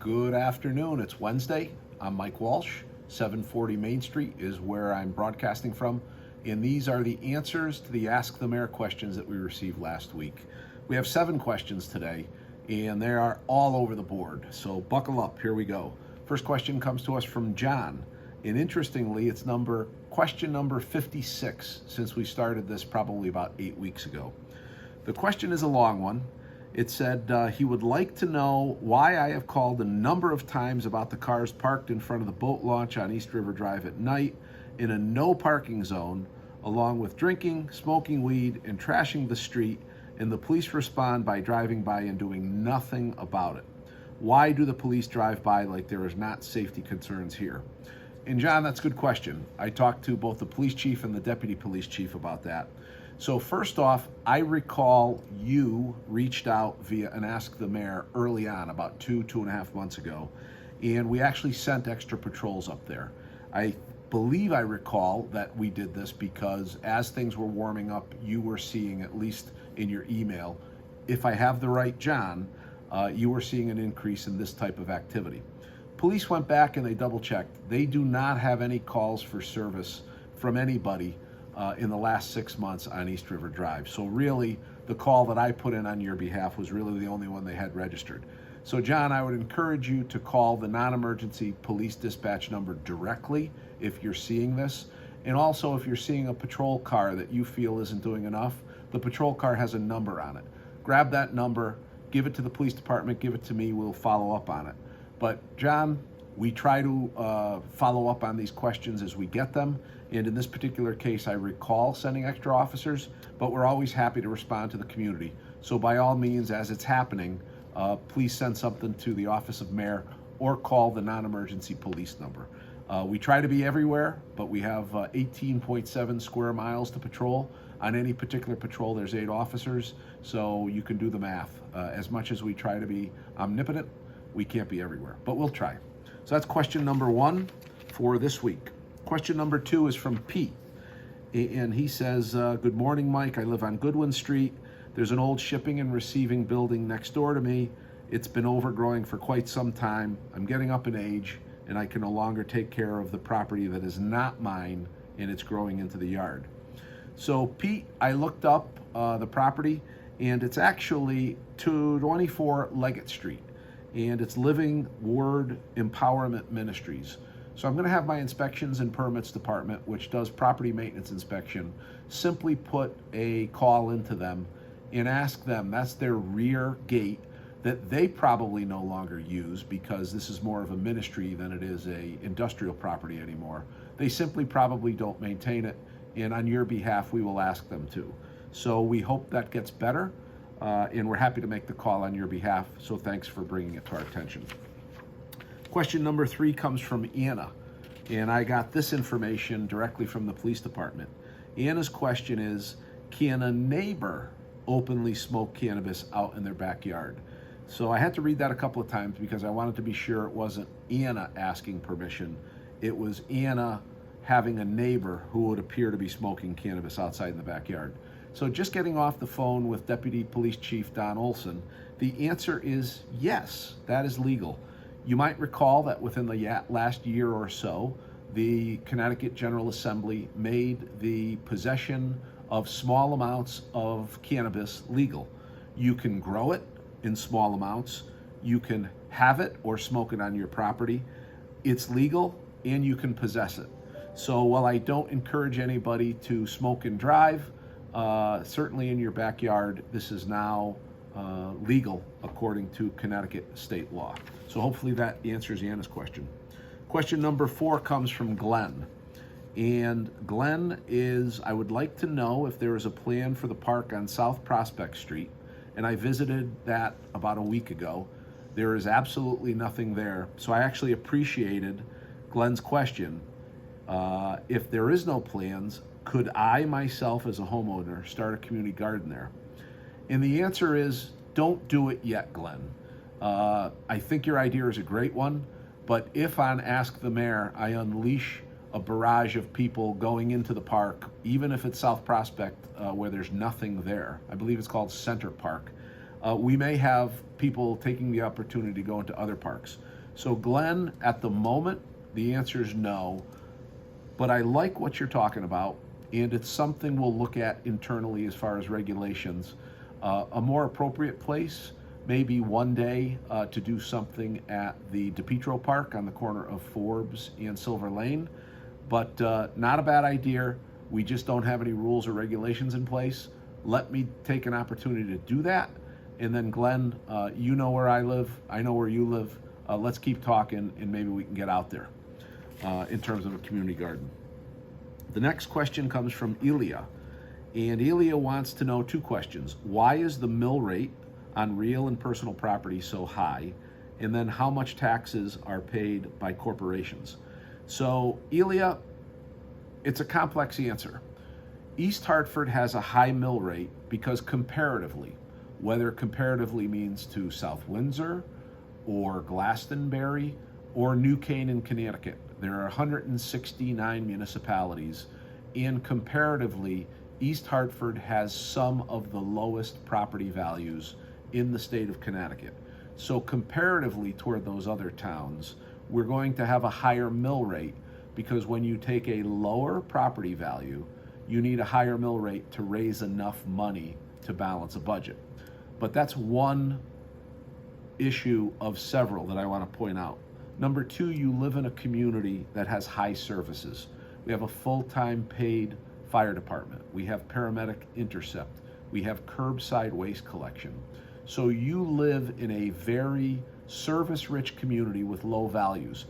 Good afternoon. It's Wednesday. I'm Mike Walsh. 740 Main Street is where I'm broadcasting from. And these are the answers to the Ask the Mayor questions that we received last week. We have 7 questions today, and they are all over the board. So buckle up. Here we go. First question comes to us from John. And interestingly, it's question number 56 since we started this probably about 8 weeks ago. The question is a long one. It said he would like to know why I have called a number of times about the cars parked in front of the boat launch on East River Drive at night in a no parking zone, along with drinking, smoking weed, and trashing the street, and the police respond by driving by and doing nothing about it. Why do the police drive by like there is not safety concerns here? And John, that's a good question. I talked to both the police chief and the deputy police chief about that. So first off, I recall you reached out via an Ask the Mayor early on, about 2.5 months ago, and we actually sent extra patrols up there. I believe I recall that we did this because as things were warming up, you were seeing, at least in your email, if I have the right John, you were seeing an increase in this type of activity. Police went back and they double checked. They do not have any calls for service from anybody in the last 6 months on East River Drive. So really, the call that I put in on your behalf was really the only one they had registered. So John, I would encourage you to call the non-emergency police dispatch number directly if you're seeing this. And also, if you're seeing a patrol car that you feel isn't doing enough, the patrol car has a number on it. Grab that number, give it to the police department, give it to me, we'll follow up on it. But John, we try to follow up on these questions as we get them. And in this particular case, I recall sending extra officers, but we're always happy to respond to the community. So by all means, as it's happening, please send something to the office of mayor or call the non-emergency police number. We try to be everywhere, but we have 18.7 square miles to patrol. On any particular patrol, there's 8 officers, so you can do the math. As much as we try to be omnipotent, we can't be everywhere, but we'll try. So that's question number 1 for this week. Question number 2 is from Pete, and he says, good morning, Mike. I live on Goodwin Street. There's an old shipping and receiving building next door to me. It's been overgrowing for quite some time. I'm getting up in age, and I can no longer take care of the property that is not mine, and it's growing into the yard. So Pete, I looked up the property, and it's actually 224 Leggett Street, and it's Living Word Empowerment Ministries. So I'm going to have my inspections and permits department, which does property maintenance inspection, simply put a call into them and ask them, that's their rear gate that they probably no longer use because this is more of a ministry than it is a industrial property anymore. They simply probably don't maintain it, and on your behalf, we will ask them to. So we hope that gets better, and we're happy to make the call on your behalf, so thanks for bringing it to our attention. Question number 3 comes from Anna, and I got this information directly from the police department. Anna's question is, can a neighbor openly smoke cannabis out in their backyard? So I had to read that a couple of times because I wanted to be sure it wasn't Anna asking permission. It was Anna having a neighbor who would appear to be smoking cannabis outside in the backyard. So just getting off the phone with Deputy Police Chief Don Olson, the answer is yes, that is legal. You might recall that within the last year or so, the Connecticut General Assembly made the possession of small amounts of cannabis legal. You can grow it in small amounts, you can have it or smoke it on your property. It's legal and you can possess it. So while I don't encourage anybody to smoke and drive, certainly in your backyard, this is now legal according to Connecticut state law. So hopefully that answers Anna's question. Question number 4 comes from Glenn. And Glenn is, I would like to know if there is a plan for the park on South Prospect Street. And I visited that about a week ago. There is absolutely nothing there. So I actually appreciated Glenn's question. If there is no plans, could I myself as a homeowner start a community garden there? And the answer is, don't do it yet, Glenn. I think your idea is a great one, but if on Ask the Mayor, I unleash a barrage of people going into the park, even if it's South Prospect, where there's nothing there. I believe it's called Center Park. we may have people taking the opportunity to go into other parks. So Glenn, at the moment, the answer is no, but I like what you're talking about, and it's something we'll look at internally as far as regulations. A more appropriate place, maybe one day to do something at the DePietro Park on the corner of Forbes and Silver Lane, but not a bad idea. We just don't have any rules or regulations in place. Let me take an opportunity to do that. And then Glenn, you know where I live, I know where you live. Let's keep talking and maybe we can get out there in terms of a community garden. The next question comes from Elia. And Elia wants to know two questions. Why is the mill rate on real and personal property so high? And then how much taxes are paid by corporations? So Elia, it's a complex answer. East Hartford has a high mill rate because comparatively, whether comparatively means to South Windsor or Glastonbury or New Canaan, Connecticut, there are 169 municipalities, and comparatively, East Hartford has some of the lowest property values in the state of Connecticut. So comparatively toward those other towns, we're going to have a higher mill rate because when you take a lower property value, you need a higher mill rate to raise enough money to balance a budget. But that's one issue of several that I want to point out. Number two, you live in a community that has high services. We have a full-time paid fire department. We have paramedic intercept. We have curbside waste collection. So you live in a very service-rich community with low values.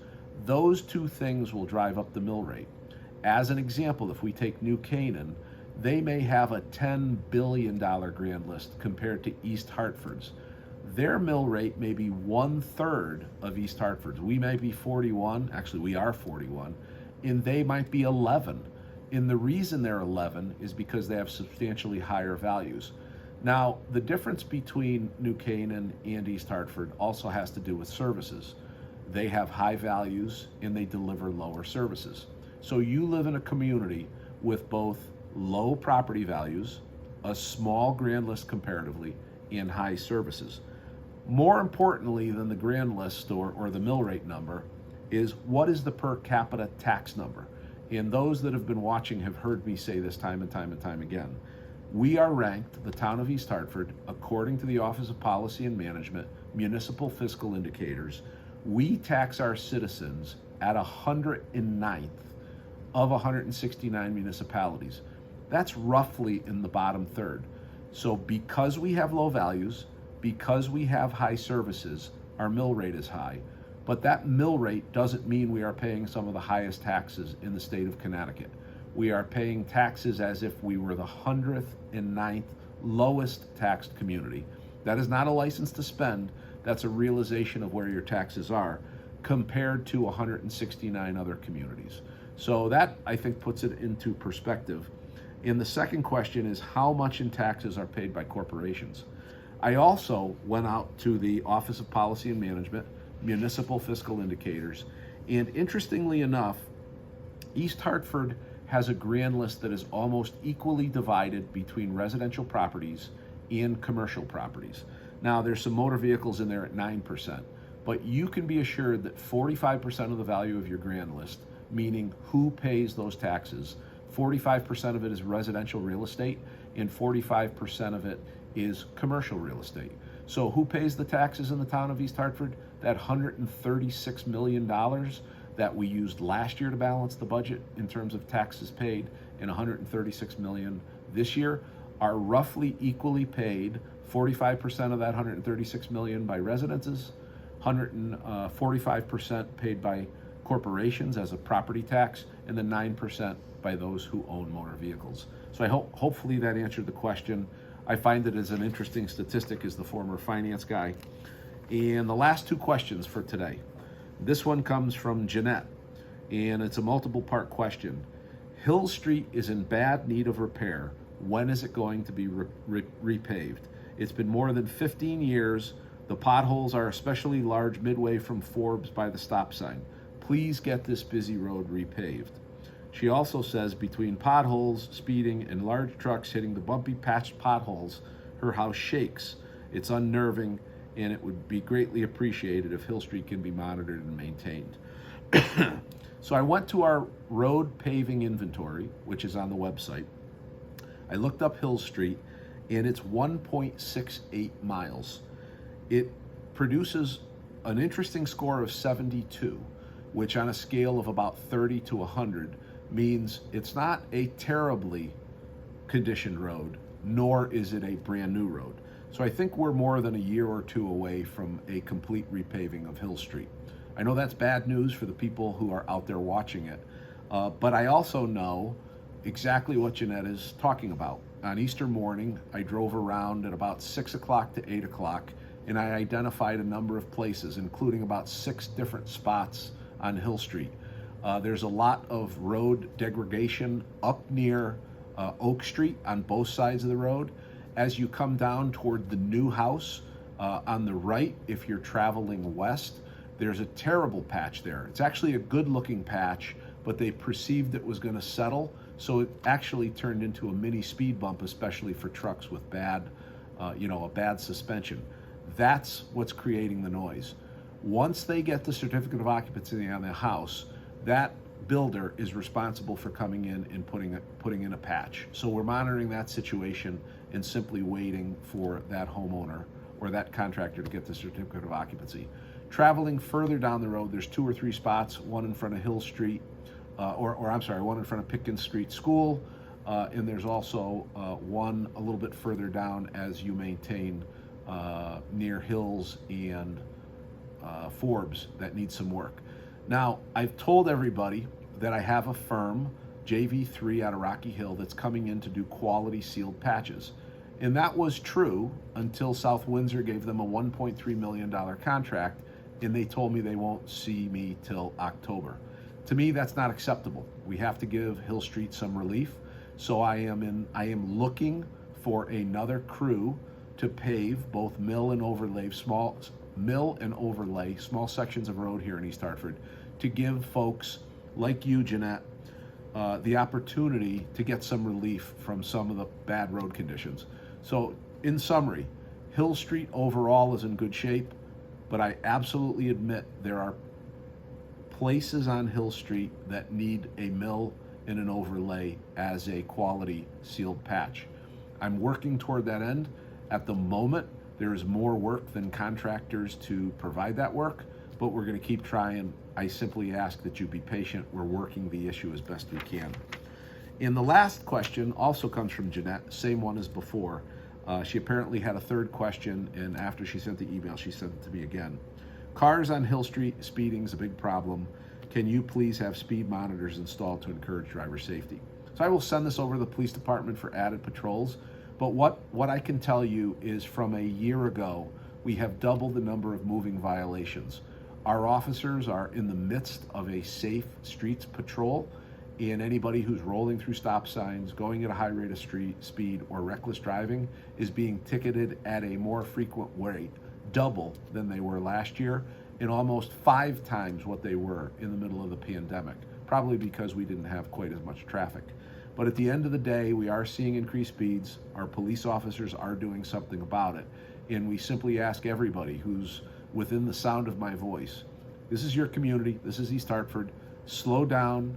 Those two things will drive up the mill rate. As an example, if we take New Canaan, they may have a $10 billion grand list compared to East Hartford's. Their mill rate may be 1/3 of East Hartford's. We may be 41, actually we are 41, and they might be 11. And the reason they're 11 is because they have substantially higher values. Now, the difference between New Canaan and East Hartford also has to do with services. They have high values and they deliver lower services. So you live in a community with both low property values, a small grand list comparatively, and high services. More importantly than the grand list or the mill rate number is what is the per capita tax number? And those that have been watching have heard me say this time and time and time again. We are ranked, the town of East Hartford, according to the Office of Policy and Management, Municipal Fiscal Indicators, we tax our citizens at 109th of 169 municipalities. That's roughly in the bottom third. So because we have low values, because we have high services, our mill rate is high. But that mill rate doesn't mean we are paying some of the highest taxes in the state of Connecticut. We are paying taxes as if we were the 109th lowest taxed community. That is not a license to spend. That's a realization of where your taxes are compared to 169 other communities. So that, I think, puts it into perspective. And the second question is how much in taxes are paid by corporations? I also went out to the Office of Policy and Management, Municipal Fiscal Indicators, and interestingly enough, East Hartford has a grand list that is almost equally divided between residential properties and commercial properties. Now, there's some motor vehicles in there at 9%, but you can be assured that 45% of the value of your grand list, meaning who pays those taxes, 45% of it is residential real estate and 45% of it is commercial real estate. So who pays the taxes in the town of East Hartford? That $136 million that we used last year to balance the budget in terms of taxes paid, and $136 million this year, are roughly equally paid. 45% of that $136 million by residences, 145% paid by corporations as a property tax, and then 9% by those who own motor vehicles. So I hopefully that answered the question. I find it as an interesting statistic as the former finance guy. And the last two questions for today. This one comes from Jeanette, and it's a multiple part question. Hill Street is in bad need of repair. When is it going to be repaved? It's been more than 15 years. The potholes are especially large midway from Forbes by the stop sign. Please get this busy road repaved. She also says between potholes, speeding, and large trucks hitting the bumpy patched potholes, her house shakes. It's unnerving, and it would be greatly appreciated if Hill Street can be monitored and maintained. So I went to our road paving inventory, which is on the website. I looked up Hill Street, and it's 1.68 miles. It produces an interesting score of 72, which on a scale of about 30 to 100 means it's not a terribly conditioned road, nor is it a brand new road. So I think we're more than a year or two away from a complete repaving of Hill Street. I know that's bad news for the people who are out there watching it, but I also know exactly what Jeanette is talking about. On Easter morning, I drove around at about 6 o'clock to 8 o'clock, and I identified a number of places, including about 6 different spots on Hill Street. There's a lot of road degradation up near Oak Street on both sides of the road. As you come down toward the new house on the right, if you're traveling west, there's a terrible patch there. It's actually a good looking patch, but they perceived it was going to settle, so it actually turned into a mini speed bump, especially for trucks with a bad suspension. That's what's creating the noise. Once they get the certificate of occupancy on the house, that builder is responsible for coming in and putting in a patch. So we're monitoring that situation and simply waiting for that homeowner or that contractor to get the certificate of occupancy. Traveling further down the road, there's 2 or 3 spots, one in front of Hill Street, one in front of Pickens Street School, and there's also one a little bit further down as you maintain near Hills and Forbes that needs some work. Now, I've told everybody that I have a firm, JV3 out of Rocky Hill, that's coming in to do quality sealed patches. And that was true until South Windsor gave them a $1.3 million contract, and they told me they won't see me till October. To me, that's not acceptable. We have to give Hill Street some relief. So I am looking for another crew to pave both mill and overlay small sections of road here in East Hartford, to give folks like you, Jeanette, the opportunity to get some relief from some of the bad road conditions. So in summary, Hill Street overall is in good shape, but I absolutely admit there are places on Hill Street that need a mill and an overlay as a quality sealed patch. I'm working toward that end. At the moment, there is more work than contractors to provide that work, but we're going to keep trying. I simply ask that you be patient. We're working the issue as best we can. And the last question also comes from Jeanette, same one as before. She apparently had a third question, and after she sent the email, she sent it to me again. Cars on Hill Street, speeding is a big problem. Can you please have speed monitors installed to encourage driver safety? So I will send this over to the police department for added patrols. But what I can tell you is from a year ago, we have doubled the number of moving violations. Our officers are in the midst of a safe streets patrol, and anybody who's rolling through stop signs, going at a high rate of speed, or reckless driving is being ticketed at a more frequent rate, double than they were last year, and almost 5 times what they were in the middle of the pandemic, probably because we didn't have quite as much traffic. But at the end of the day, we are seeing increased speeds. Our police officers are doing something about it. And we simply ask everybody who's within the sound of my voice, this is your community, this is East Hartford, slow down.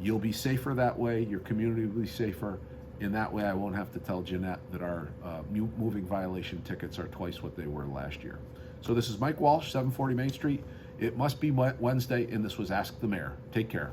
You'll be safer that way, your community will be safer, and that way I won't have to tell Jeanette that our moving violation tickets are twice what they were last year. So this is Mike Walsh, 740 Main Street. It must be Wednesday, and this was Ask the Mayor. Take care.